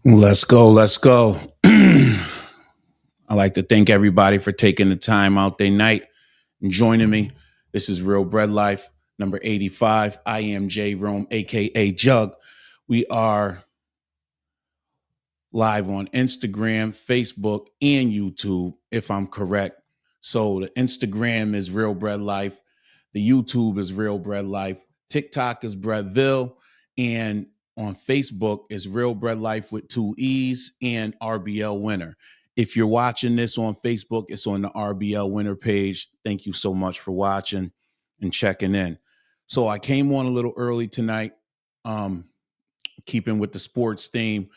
Let's go. Let's go. I'd like to thank everybody for taking the time out their night and joining me. This is Real Bread Life, number 85. I am J Rome, aka Jug. We are live on Instagram, Facebook, and YouTube, if I'm correct. So the Instagram is Real Bread Life, the YouTube is Real Bread Life, TikTok is Breadville, and on Facebook is Real Bread Life with 2 E's and RBL Winner. If you're watching this on Facebook, it's on the RBL Winner page. Thank you so much for watching and checking in. So I came on a little early tonight, keeping with the sports theme.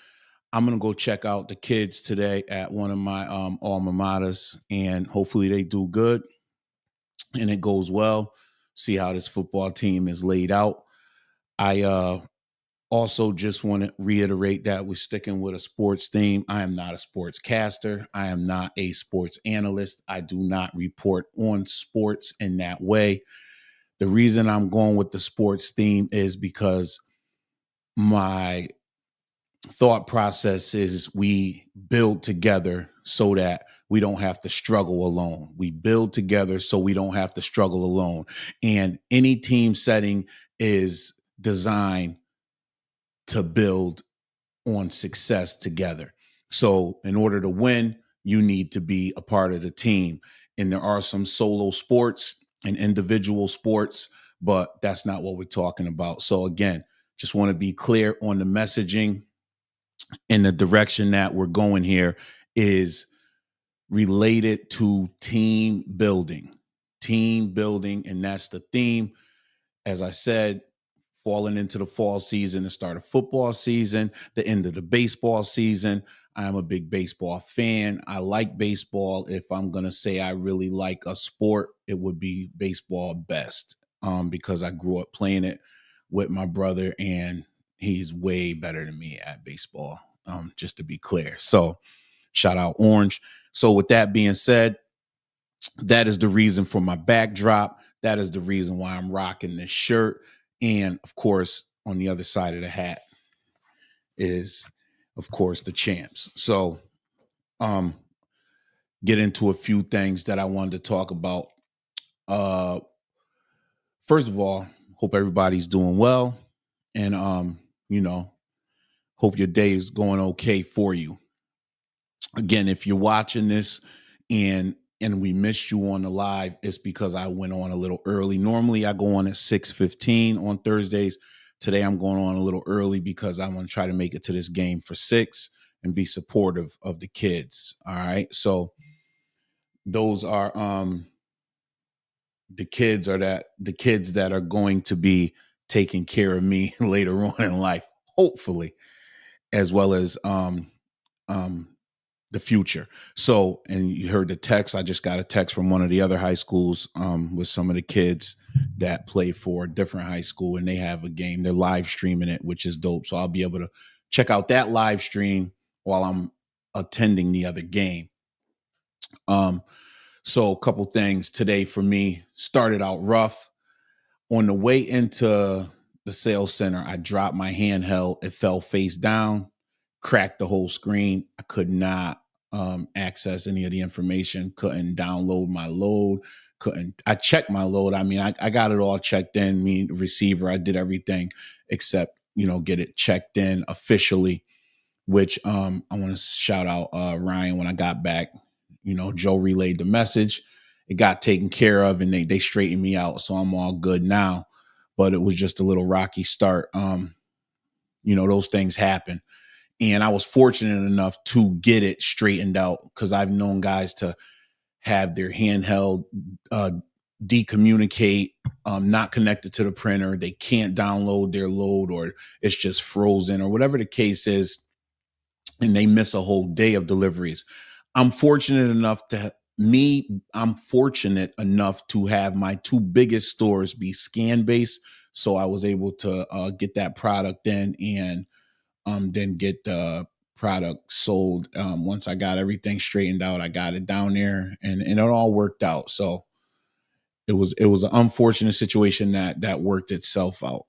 I'm going to go check out the kids today at one of my alma maters, and hopefully they do good and it goes well. See how this football team is laid out. I also just want to reiterate that we're sticking with a sports theme. I am not a sports caster. I am not a sports analyst. I do not report on sports in that way. The reason I'm going with the sports theme is because my thought process is we build together so that we don't have to struggle alone. We build together so we don't have to struggle alone. And any team setting is designed to build on success together. So in order to win, you need to be a part of the team. And there are some solo sports and individual sports, but that's not what we're talking about. So again, just want to be clear on the messaging, and the direction that we're going here is related to team building, and that's the theme. As I said, falling into the fall season, the start of football season, the end of the baseball season. I'm a big baseball fan. I like baseball. If I'm going to say I really like a sport, it would be baseball best, because I grew up playing it with my brother, and he's way better than me at baseball, just to be clear. So shout out Orange. So with that being said, that is the reason for my backdrop. That is the reason why I'm rocking this shirt. And of course, on the other side of the hat is, of course, the champs. So get into a few things that I wanted to talk about. First of all, hope everybody's doing well. And hope your day is going okay for you. Again, if you're watching this and we missed you on the live, it's because I went on a little early. Normally I go on at 6:15 on Thursdays. Today I'm going on a little early because I want to try to make it to this game for 6 and be supportive of the kids. All right. So those are the kids that are going to be taking care of me later on in life, hopefully, as well as the future. So, and you heard the text. I just got a text from one of the other high schools with some of the kids that play for a different high school, and they have a game. They're live streaming it, which is dope. So I'll be able to check out that live stream while I'm attending the other game. So a couple things today for me. Started out rough. On the way into the sales center, I dropped my handheld. It fell face down, cracked the whole screen. I could not access any of the information, couldn't download my load, I checked my load. I mean, I got it all checked in, receiver, I did everything except, get it checked in officially, which I want to shout out Ryan. When I got back, Joe relayed the message. It got taken care of, and they straightened me out. So I'm all good now, but it was just a little rocky start. Those things happen. And I was fortunate enough to get it straightened out, because I've known guys to have their handheld decommunicate, not connected to the printer. They can't download their load, or it's just frozen, or whatever the case is, and they miss a whole day of deliveries. I'm fortunate enough to have my two biggest stores be scan based. So I was able to get that product in, and then get the product sold. Once I got everything straightened out, I got it down there, and it all worked out. So it was an unfortunate situation that worked itself out.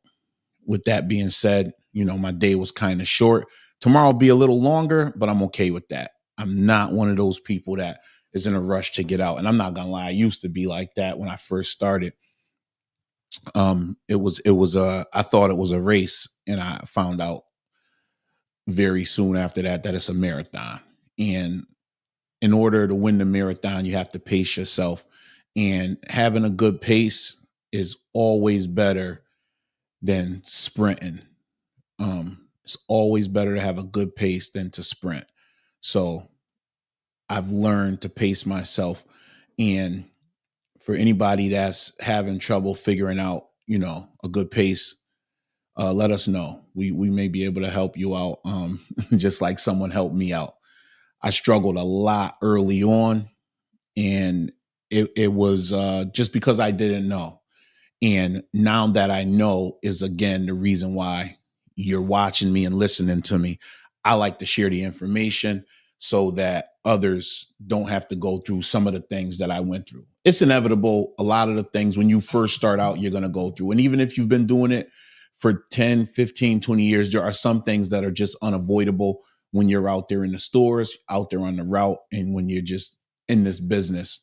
With that being said, my day was kind of short, Tomorrow will be a little longer, but I'm okay with that. I'm not one of those people that is in a rush to get out. And I'm not gonna lie, I used to be like that when I first started. I thought it was a race, and I found out very soon after that that it's a marathon. And in order to win the marathon, you have to pace yourself. And having a good pace is always better than sprinting. It's always better to have a good pace than to sprint. So I've learned to pace myself. And for anybody that's having trouble figuring out, a good pace, let us know. We may be able to help you out, just like someone helped me out. I struggled a lot early on, and it was just because I didn't know. And now that I know is again the reason why you're watching me and listening to me. I like to share the information so that others don't have to go through some of the things that I went through. It's inevitable. A lot of the things when you first start out, you're going to go through. And even if you've been doing it for 10, 15, 20 years, there are some things that are just unavoidable when you're out there in the stores, out there on the route, and when you're just in this business.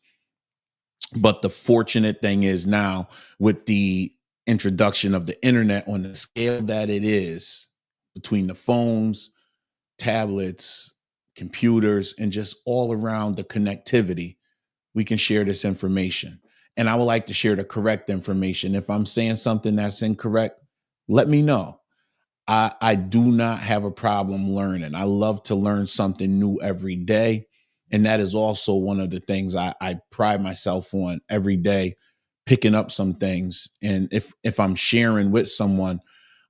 But the fortunate thing is now with the introduction of the internet on the scale that it is, between the phones, tablets, computers, and just all around the connectivity, we can share this information. And I would like to share the correct information. If I'm saying something that's incorrect, let me know. I do not have a problem learning. I love to learn something new every day. And that is also one of the things I pride myself on every day, picking up some things. And if I'm sharing with someone,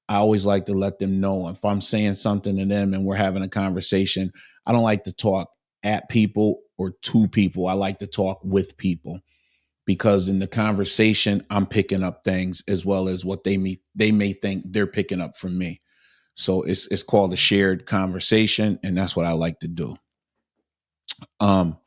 I always like to let them know if I'm saying something to them and we're having a conversation. I don't like to talk at people or to people. I like to talk with people, because in the conversation, I'm picking up things as well as what they may think they're picking up from me. So it's called a shared conversation, and that's what I like to do. Um,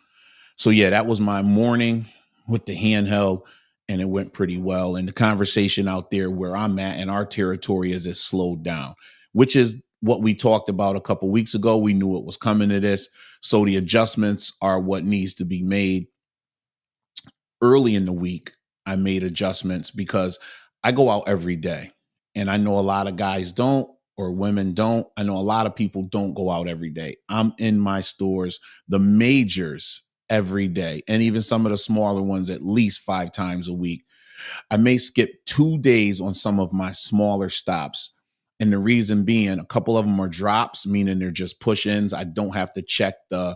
so yeah, that was my morning with the handheld, and it went pretty well. And the conversation out there where I'm at in our territory is it's slowed down, which is what we talked about a couple weeks ago. We knew it was coming to this. So the adjustments are what needs to be made. Early in the week, I made adjustments because I go out every day, and I know a lot of guys don't, or women don't. I know a lot of people don't go out every day. I'm in my stores, the majors, every day, and even some of the smaller ones at least 5 times a week. I may skip 2 days on some of my smaller stops. And the reason being, a couple of them are drops, meaning they're just push ins. I don't have to check the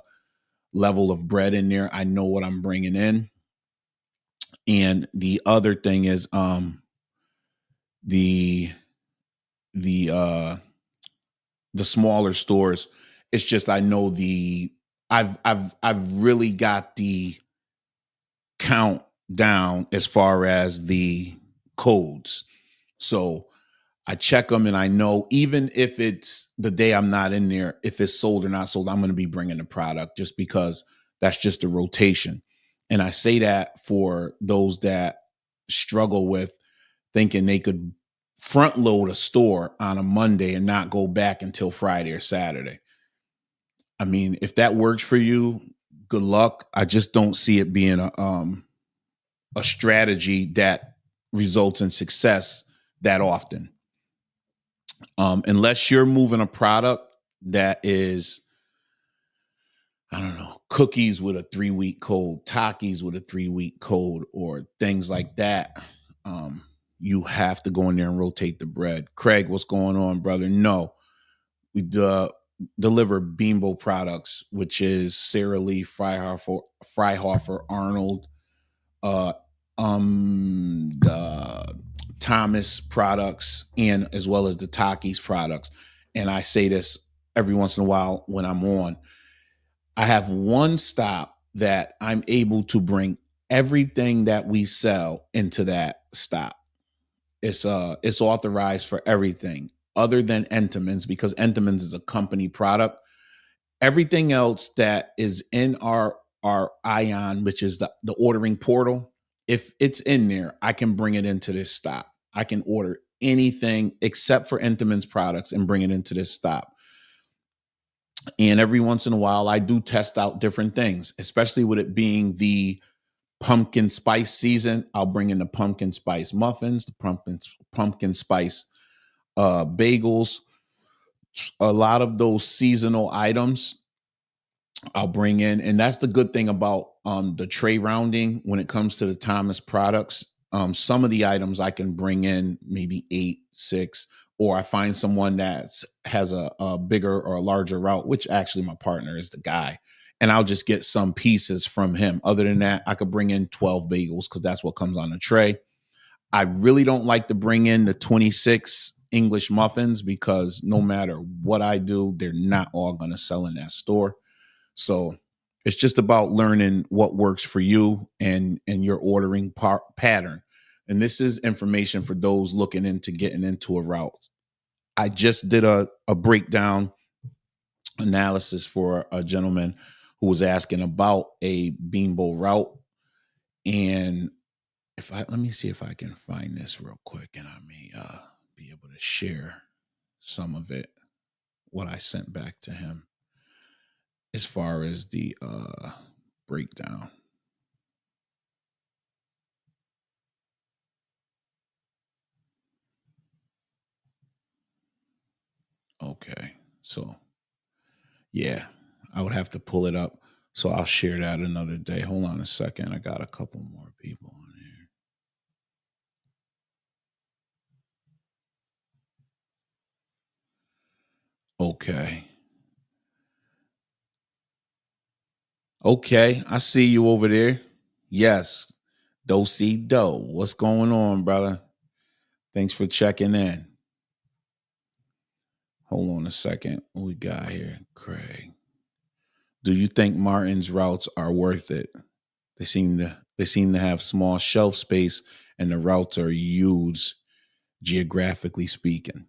level of bread in there. I know what I'm bringing in. And the other thing is the the uh the smaller stores. It's just I know I've really got the count down as far as the codes. So I check them, and I know even if it's the day I'm not in there, if it's sold or not sold, I'm going to be bringing the product, just because that's just a rotation. And I say that for those that struggle with thinking they could front load a store on a Monday and not go back until Friday or Saturday. I mean, if that works for you, good luck. I just don't see it being a strategy that results in success that often. Unless you're moving a product that is, I don't know, cookies with a 3-week code, Takis with a 3-week code, or things like that. You have to go in there and rotate the bread. Craig, what's going on, brother? No, we deliver Bimbo products, which is Sara Lee, Freihofer, Arnold, uh, the Thomas products, and as well as the Takis products. And I say this every once in a while when I'm on. I have one stop that I'm able to bring everything that we sell into that stop. It's authorized for everything other than Entenmann's, because Entenmann's is a company product. Everything else that is in our Ion, which is the ordering portal, if it's in there, I can bring it into this stop. I can order anything except for Entenmann's products and bring it into this stop. And every once in a while, I do test out different things, especially with it being the pumpkin spice season. I'll bring in the pumpkin spice muffins, the pumpkin spice bagels, a lot of those seasonal items I'll bring in. And that's the good thing about the tray rounding when it comes to the Thomas products. Some of the items I can bring in maybe 8, 6, or I find someone that has a bigger or a larger route, which actually my partner is the guy. And I'll just get some pieces from him. Other than that, I could bring in 12 bagels because that's what comes on the tray. I really don't like to bring in the 26 English muffins because no matter what I do, they're not all going to sell in that store. So it's just about learning what works for you and your ordering pattern. And this is information for those looking into getting into a route. I just did a breakdown analysis for a gentleman who was asking about a bean bowl route. And if I let me see if I can find this real quick, and I may be able to share some of it, what I sent back to him as far as the breakdown. Okay. So, yeah, I would have to pull it up. So I'll share that another day. Hold on a second. I got a couple more people on here. Okay. Okay. I see you over there. Yes. Do-si do. What's going on, brother? Thanks for checking in. Hold on a second. What we got here? Craig. Do you think Martin's routes are worth it? They seem to have small shelf space and the routes are huge geographically speaking.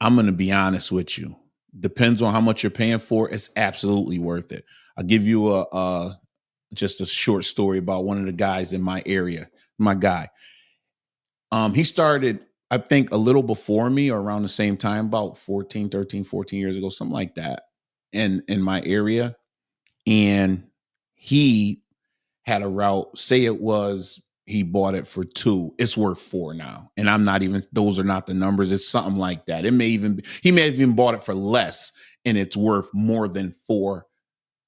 I'm going to be honest with you. Depends on how much you're paying for. It's absolutely worth it. I'll give you a just a short story about one of the guys in my area. My guy. He started, I think, a little before me or around the same time, about 14, 13, 14 years ago, something like that, in my area. And he had a route, say it was he bought it for 2, it's worth 4 now. And I'm not even, those are not the numbers. It's something like that. It may even be, he may have even bought it for less and it's worth more than 4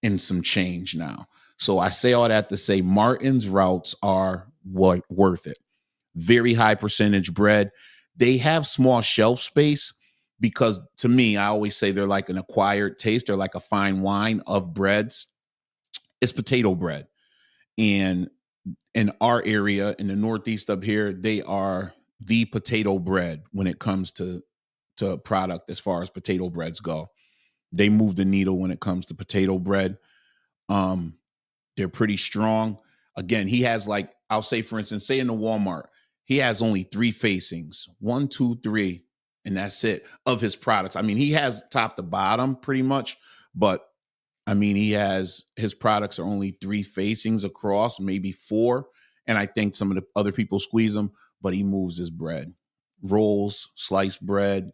and some change now. So I say all that to say Martin's routes are what worth it. Very high percentage bread. They have small shelf space because to me, I always say they're like an acquired taste. They're like a fine wine of breads. It's potato bread. And in our area in the Northeast up here, they are the potato bread when it comes to product as far as potato breads go. They move the needle when it comes to potato bread. Um, they're pretty strong. Again, he has like, I'll say, for instance, say in the Walmart, he has only 3 facings, 1, 2, 3, and that's it of his products. I mean, he has top to bottom pretty much, but I mean, he has his products are only 3 facings across, maybe 4. And I think some of the other people squeeze them, but he moves his bread, rolls, sliced bread.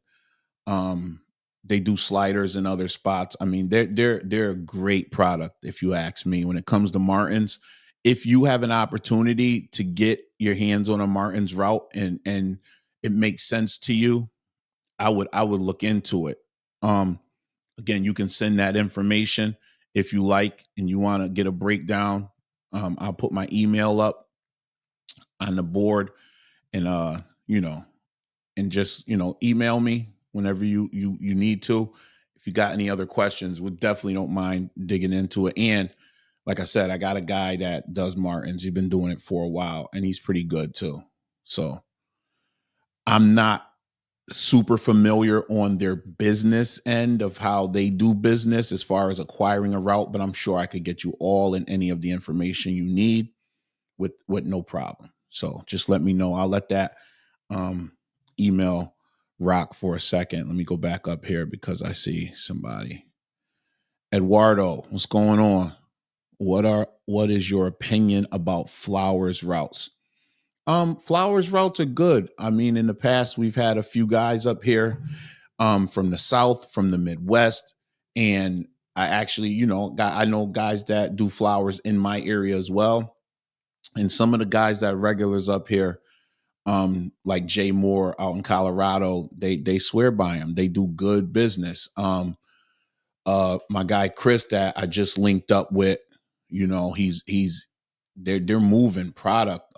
Um, they do sliders in other spots. I mean, they're a great product if you ask me. When it comes to Martins, if you have an opportunity to get your hands on a Martins route and it makes sense to you, I would look into it. Um, Again, you can send that information if you like and you want to get a breakdown. I'll put my email up on the board and you know, and just, email me whenever you need to. If you got any other questions, we definitely don't mind digging into it. And like I said, I got a guy that does Martins. He's been doing it for a while and he's pretty good too. So I'm not super familiar on their business end of how they do business as far as acquiring a route, but I'm sure I could get you all and any of the information you need with no problem. So just let me know. I'll let that um, email rock for a second. Let me go back up here because I see somebody. Eduardo, what's going on? What is your opinion about Flowers routes? Flowers routes are good. I mean, in the past, we've had a few guys up here from the South, from the Midwest, And I actually, I know guys that do flowers in my area as well. And some of the guys that regulars up here, like Jay Moore out in Colorado, they swear by him. They do good business. My guy Chris that I just linked up with, they're moving product.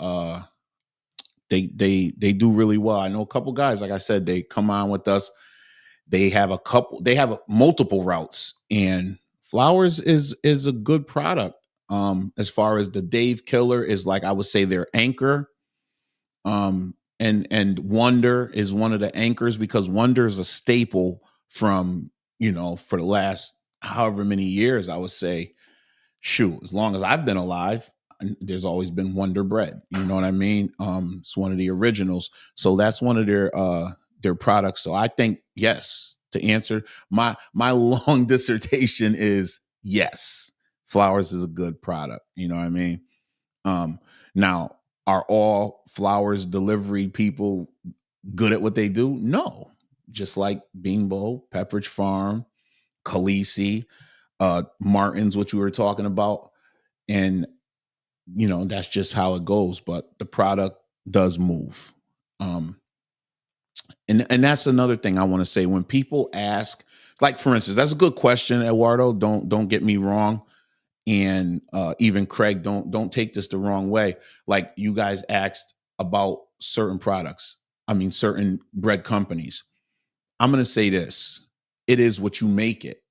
They do really well. I know a couple guys, like I said, they come on with us. They have multiple routes, and flowers is a good product. As far as the Dave Killer is, like, I would say their anchor. And Wonder is one of the anchors, because Wonder is a staple from, for the last however many years. I would say, shoot, as long as I've been alive, there's always been Wonder Bread. You know what I mean? It's one of the originals. So that's one of their products. So I think, yes, to answer my long dissertation is yes, flowers is a good product. You know what I mean? Now, are all flowers delivery people good at what they do? No. Just like Beanbo, Pepperidge Farm, Khaleesi, Martin's, which we were talking about. And, that's just how it goes. But the product does move. And that's another thing I want to say. When people ask, like, for instance, that's a good question, Eduardo. Don't get me wrong. And even Craig, don't take this the wrong way. Like, you guys asked about certain products. I mean, certain bread companies. I'm going to say this: it is what you make it,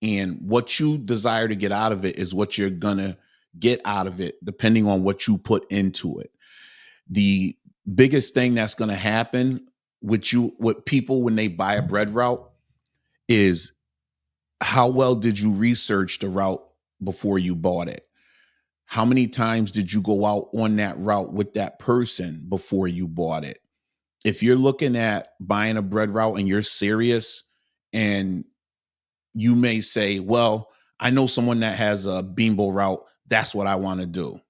and what you desire to get out of it is what you're gonna get out of it, depending on what you put into it. The biggest thing that's going to happen with people when they buy a bread route is, how well did you research the route before you bought it? How many times did you go out on that route with that person before you bought it? If you're looking at buying a bread route and you're serious, and you may say, well, I know someone that has a Beanbo route, that's what I want to do.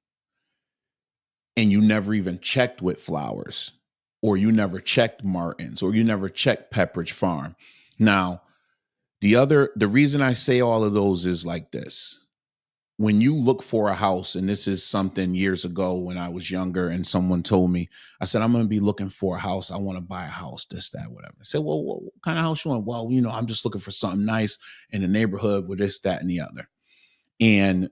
And you never even checked with Flowers, or you never checked Martin's, or you never checked Pepperidge Farm. Now, the reason I say all of those is like this. When you look for a house, and this is something years ago when I was younger, and someone told me, I said, I'm going to be looking for a house. I want to buy a house, this, that, whatever. I said, well, what kind of house you want? Well, I'm just looking for something nice in the neighborhood with this, that, and the other. And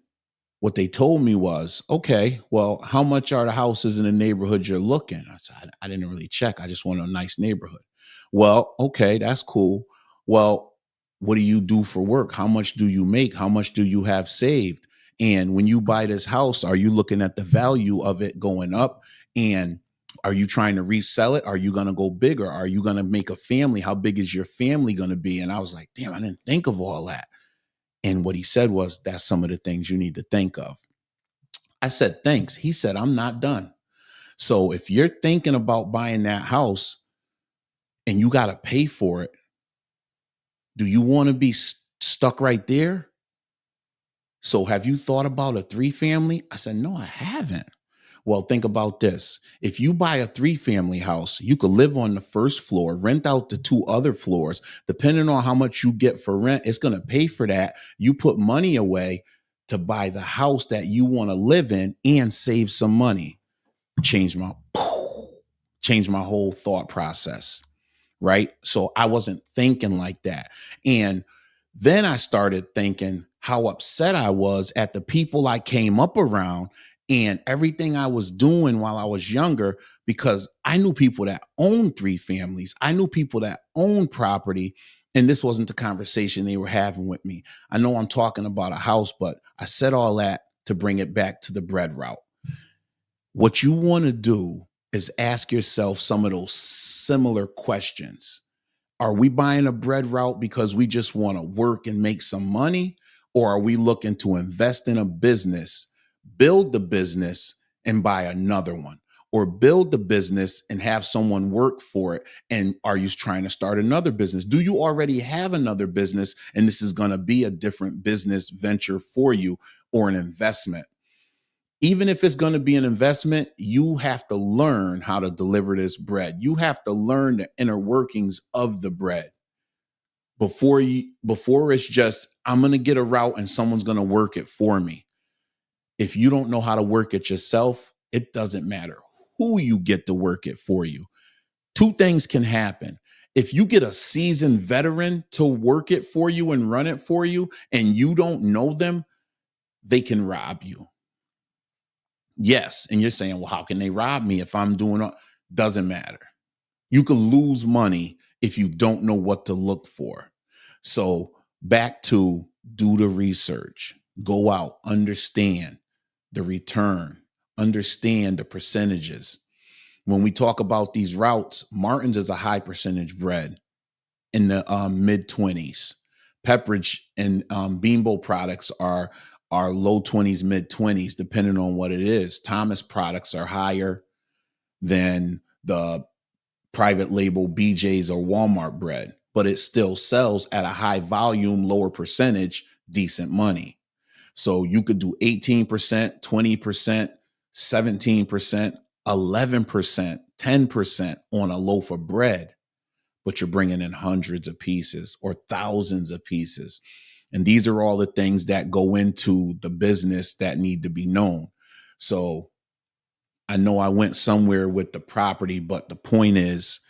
what they told me was, okay, well, how much are the houses in the neighborhood you're looking? I said, I didn't really check. I just want a nice neighborhood. Well, okay, that's cool. Well, what do you do for work? How much do you make? How much do you have saved? And when you buy this house, are you looking at the value of it going up? And are you trying to resell it? Are you going to go bigger? Are you going to make a family? How big is your family going to be? And I was like, damn, I didn't think of all that. And what he said was, that's some of the things you need to think of. I said, thanks. He said, I'm not done. So if you're thinking about buying that house and you got to pay for it, do you want to be stuck right there? So have you thought about a 3-family? I said, no, I haven't. Well, think about this. If you buy a 3-family house, you could live on the first floor, rent out the 2 other floors. Depending on how much you get for rent, it's going to pay for that. You put money away to buy the house that you want to live in and save some money. Change my whole thought process, right? So I wasn't thinking like that. And then I started thinking how upset I was at the people I came up around and everything I was doing while I was younger, because I knew people that owned 3 families. I knew people that owned property, and this wasn't the conversation they were having with me. I know I'm talking about a house, but I said all that to bring it back to the bread route. What you want to do is ask yourself some of those similar questions. Are we buying a bread route because we just want to work and make some money? Or are we looking to invest in a business, build the business, and buy another one? Or build the business and have someone work for it? And are you trying to start another business? Do you already have another business and this is going to be a different business venture for you, or an investment? Even if it's going to be an investment, you have to learn how to deliver this bread. You have to learn the inner workings of the bread. before it's just, I'm going to get a route and someone's going to work it for me. If you don't know how to work it yourself, it doesn't matter who you get to work it for you. Two things can happen. If you get a seasoned veteran to work it for you and run it for you, and you don't know them, they can rob you. Yes. And you're saying, well, how can they rob me if I'm doing it? Doesn't matter. You could lose money if you don't know what to look for. So back to do the research, go out, understand the return, understand the percentages. When we talk about these routes, Martin's is a high percentage bred in the mid 20s. Pepperidge and Beanbo products are low 20s, mid 20s, depending on what it is. Thomas products are higher than the private label BJ's or Walmart bread, but it still sells at a high volume, lower percentage, decent money. So you could do 18%, 20%, 17%, 11%, 10% on a loaf of bread, but you're bringing in hundreds of pieces or thousands of pieces. And these are all the things that go into the business that need to be known. So I know I went somewhere with the property, but the point is,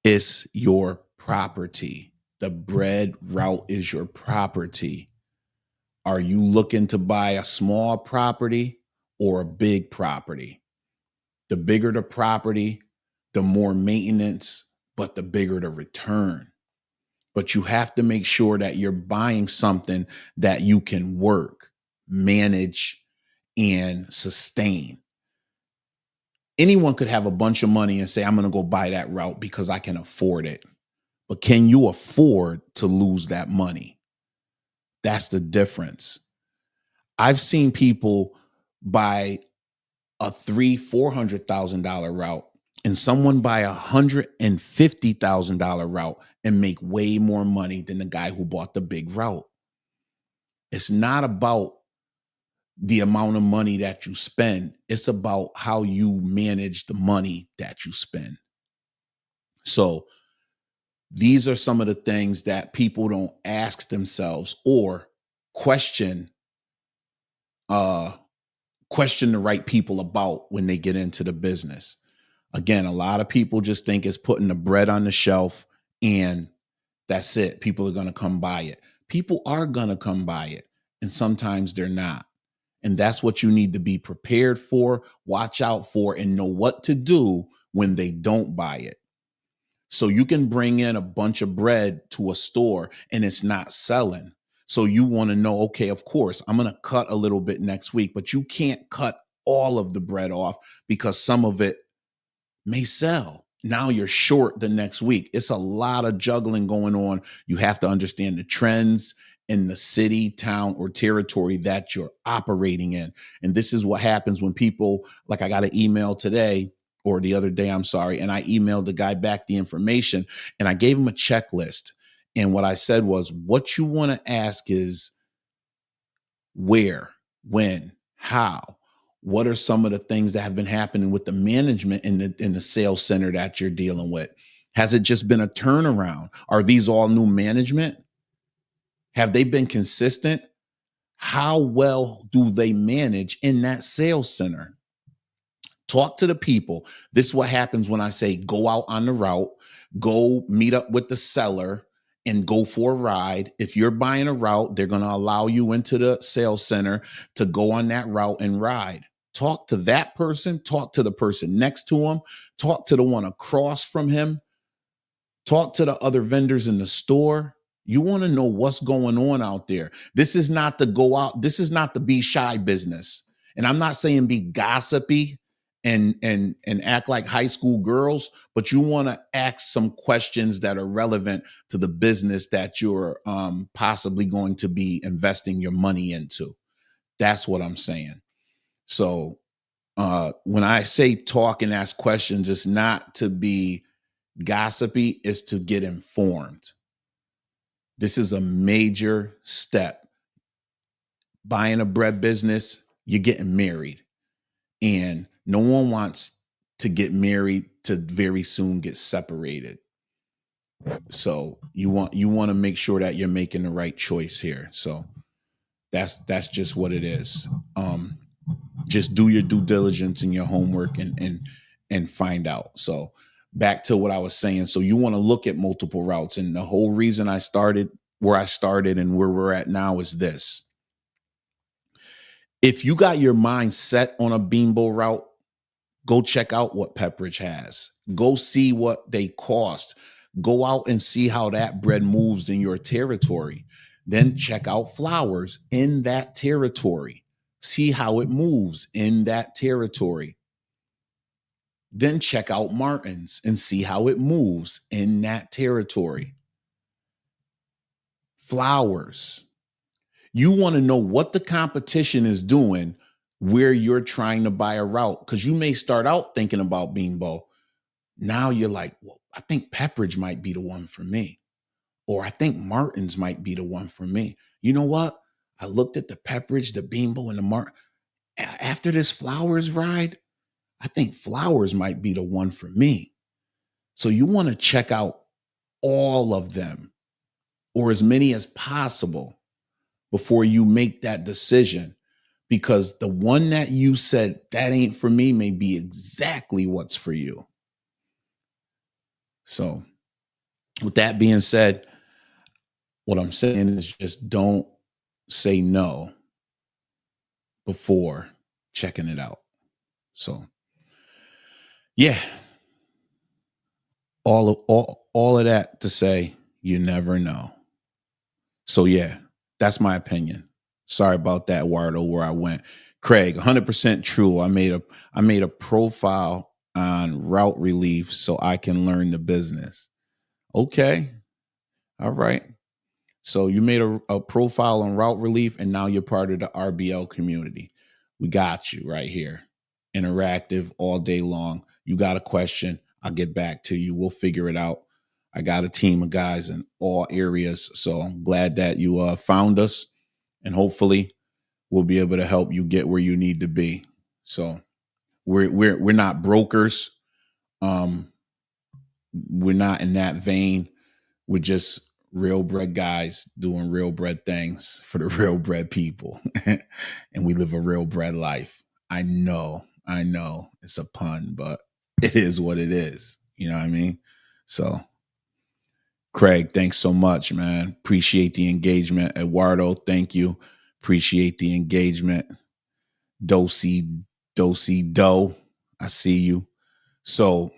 it's your property. The bread route is your property. Are you looking to buy a small property or a big property? The bigger the property, the more maintenance, but the bigger the return. But you have to make sure that you're buying something that you can work, manage, and sustain. Anyone could have a bunch of money and say, I'm going to go buy that route because I can afford it. But can you afford to lose that money? That's the difference. I've seen people buy a $300,000-$400,000 route and someone buy $150,000 route and make way more money than the guy who bought the big route. It's not about the amount of money that you spend. It's about how you manage the money that you spend. So these are some of the things that people don't ask themselves or question the right people about when they get into the business. Again, a lot of people just think it's putting the bread on the shelf and that's it. People are going to come buy it. People are going to come buy it, and sometimes they're not. And that's what you need to be prepared for, watch out for, and know what to do when they don't buy it. So you can bring in a bunch of bread to a store and it's not selling. So you want to know, okay, of course, I'm going to cut a little bit next week, but you can't cut all of the bread off because some of it may sell. Now you're short the next week. It's a lot of juggling going on. You have to understand the trends in the city, town, or territory that you're operating in. And this is what happens when people, like I got an email today or the other day, I'm sorry, and I emailed the guy back the information and I gave him a checklist. And what I said was, what you want to ask is where, when, how. What are some of the things that have been happening with the management in the sales center that you're dealing with? Has it just been a turnaround? Are these all new management? Have they been consistent? How well do they manage in that sales center? Talk to the people. This is what happens when I say go out on the route, go meet up with the seller and go for a ride. If you're buying a route, they're going to allow you into the sales center to go on that route and ride. Talk to that person, talk to the person next to him, talk to the one across from him, talk to the other vendors in the store. You want to know what's going on out there. This is not to go out. This is not the be shy business. And I'm not saying be gossipy and act like high school girls, but you want to ask some questions that are relevant to the business that you're possibly going to be investing your money into. That's what I'm saying. So when I say talk and ask questions, it's not to be gossipy, it's to get informed. This is a major step. Buying a bread business, you're getting married. And no one wants to get married to very soon get separated. So you want to make sure that you're making the right choice here. So that's just what it is. Just do your due diligence and your homework and find out. So back to what I was saying. So you want to look at multiple routes. And the whole reason I started where I started and where we're at now is this. If you got your mind set on a Beanbo route, go check out what Pepperidge has. Go see what they cost. Go out and see how that bread moves in your territory. Then check out Flowers in that territory. See how it moves in that territory. Then check out Martin's and see how it moves in that territory. Flowers. You want to know what the competition is doing where you're trying to buy a route, because you may start out thinking about Beanbo. Now you're like, well, I think Pepperidge might be the one for me. Or I think Martin's might be the one for me. You know what? I looked at the Pepperidge, the Beanbo, and the Martin. After this Flowers ride, I think Flowers might be the one for me. So you want to check out all of them, or as many as possible, before you make that decision. Because the one that you said, that ain't for me, may be exactly what's for you. So with that being said, what I'm saying is just don't say no before checking it out. So yeah, all of that to say, you never know. So yeah, that's my opinion. Sorry about that, Wardo, where I went. Craig, 100% true. I made a profile on route relief so I can learn the business. Okay. All right. So you made a profile on route relief, and now you're part of the RBL community. We got you right here. Interactive all day long. You got a question, I'll get back to you. We'll figure it out. I got a team of guys in all areas. So I'm glad that you found us, and hopefully we'll be able to help you get where you need to be. So we're not brokers. We're not in that vein. We're just real bred guys doing real bred things for the real bred people. And we live a real bred life. I know it's a pun, but it is what it is. You know what I mean? So Craig, thanks so much, man. Appreciate the engagement. Eduardo, thank you. Appreciate the engagement. Dosey Do. I see you. So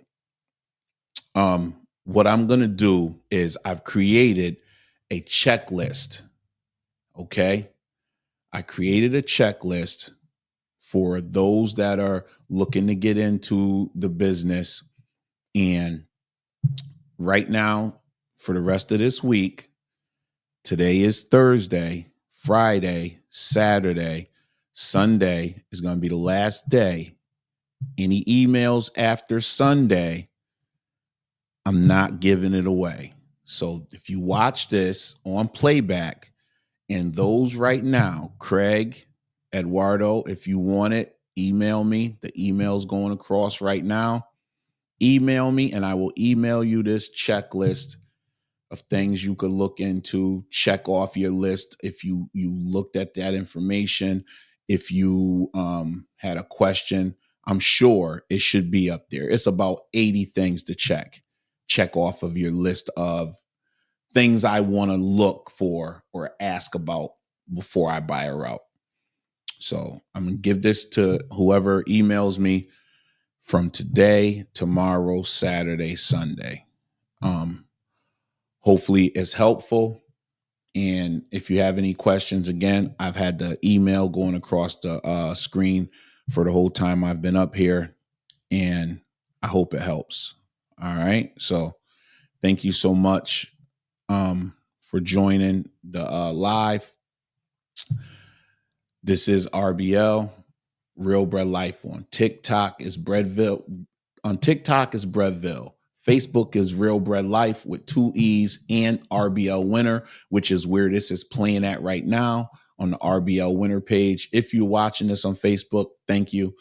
what I'm going to do is I've created a checklist. Okay. I created a checklist for those that are looking to get into the business. And right now, for the rest of this week, today is Thursday, Friday, Saturday, Sunday is going to be the last day. Any emails after Sunday, I'm not giving it away. So if you watch this on playback, and those right now, Craig, Eduardo, if you want it, email me. The email's going across right now. Email me, and I will email you this checklist of things you could look into, check off your list if you looked at that information. If you had a question, I'm sure it should be up there. It's about 80 things to check off of your list of things I want to look for or ask about before I buy a route. So I'm going to give this to whoever emails me from today, tomorrow, Saturday, Sunday. Hopefully it's helpful. And if you have any questions, again, I've had the email going across the screen for the whole time I've been up here, and I hope it helps. All right. So thank you so much for joining the live. This is RBL, Real Bread Life. On TikTok is Breadville. On TikTok is Breadville. Facebook is Real Bread Life with 2 E's and RBL Winner, which is where this is playing at right now on the RBL Winner page. If you're watching this on Facebook, thank you.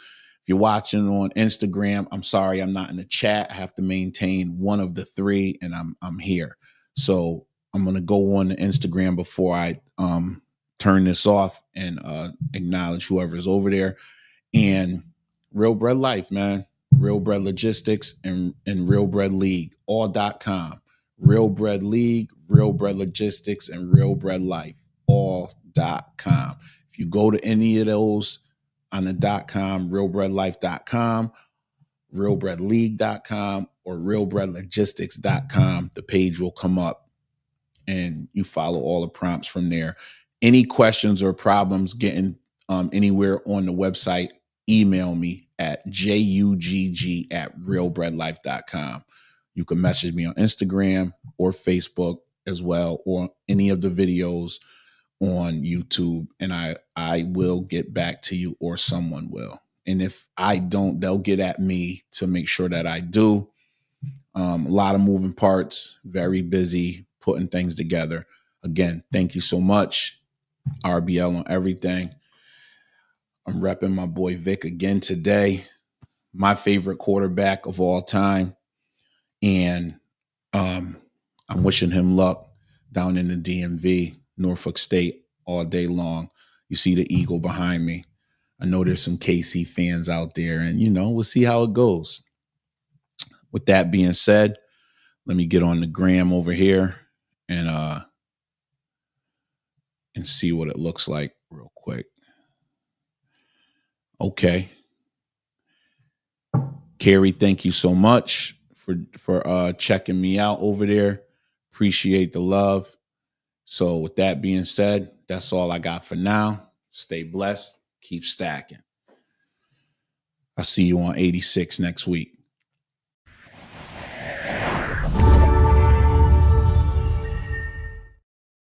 If you're watching on Instagram, I'm sorry I'm not in the chat. I have to maintain one of the three, and I'm here. So I'm gonna go on the Instagram before I turn this off and acknowledge whoever's over there. And Real Bread Life, man. Real Bread Logistics and Real Bread League, all.com. Real Bread League, Real Bread Logistics, and Real Bread Life, all.com. If you go to any of those on the .com, realbreadlife.com, realbreadleague.com, or realbreadlogistics.com, the page will come up and you follow all the prompts from there. Any questions or problems getting anywhere on the website, email me at jugg@realbreadlife.com. You can message me on Instagram or Facebook as well, or any of the videos on YouTube, and I will get back to you, or someone will. And if I don't, they'll get at me to make sure that I do. A lot of moving parts, very busy putting things together. Again, thank you so much. RBL on everything. I'm repping my boy Vic again today, my favorite quarterback of all time. And I'm wishing him luck down in the DMV, Norfolk State, all day long. You see the eagle behind me. I know there's some KC fans out there, and, we'll see how it goes. With that being said, let me get on the gram over here and see what it looks like real quick. Okay. Carrie, thank you so much for checking me out over there. Appreciate the love. So with that being said, that's all I got for now. Stay blessed. Keep stacking. I'll see you on 86 next week.